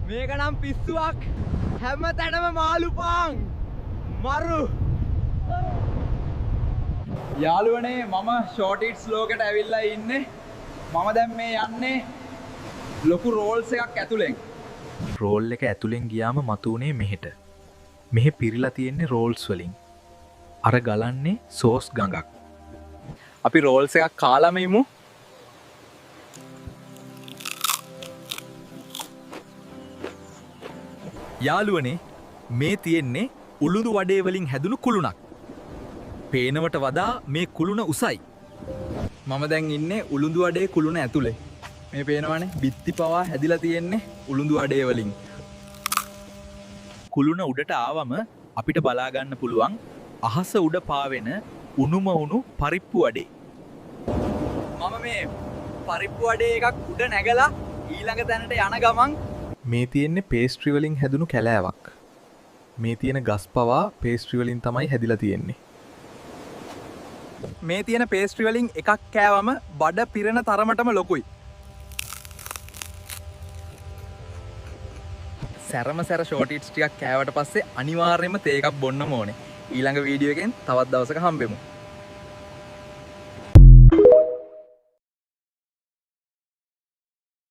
මේක නම් පිස්සුවක්. හැම තැනම මාළුපාන්. මරු. යාළුවනේ මම ෂෝට් ඉට්ස් ලෝකෙට ඇවිල්ලා ඉන්නේ. මම දැන් මේ යන්නේ ලොකු රෝල්ස් එකක් ඇතුලෙන්. රෝල් එක ඇතුලෙන් ගියාම මතුවනේ මෙහෙට. මෙහෙ පිරිලා තියෙන්නේ රෝල්ස් වලින්. අර ගලන්නේ සෝස් ගඟක්. අපි රෝල්ස් එකක් කාලාම ඉමු. යාළුවනේ මේ තියෙන්නේ උළුඳු වඩේ වලින් හැදුණු කුළුණක්. පේනවට වඩා මේ කුළුණ උසයි. මම දැන් ඉන්නේ උළුඳු අඩේ කුළුණ ඇතුලේ. මේ පේනවනේ බිත්ති පවා හැදිලා තියෙන්නේ උළුඳු අඩේ වලින්. කුළුණ උඩට ආවම අපිට බලා ගන්න පුළුවන් අහස උඩ පාවෙන උණුම උණු පරිප්පු වඩේ. මම මේ පරිප්පු අඩේ එකක් උඩ නැගලා ඊළඟ තැනට යන ගමන් මේ තියෙන්නේ පේස්ට්‍රි වලින් හැදුණු කැලෑවක්. මේ තියෙන ගස් පවා පේස්ට්‍රි වලින් තමයි හැදිලා තියෙන්නේ. මේ තියෙන පේස්ට්‍රි වලින් එකක් කෑවම බඩ පිරෙන තරමටම ලොකුයි. සැරම සැර ෂෝට් ඉට්ස් ටිකක් කෑවට පස්සේ අනිවාර්යයෙන්ම තේ එකක් බොන්නම ඕනේ. ඊළඟ වීඩියෝ එකෙන් තවත් දවසක හම්බෙමු.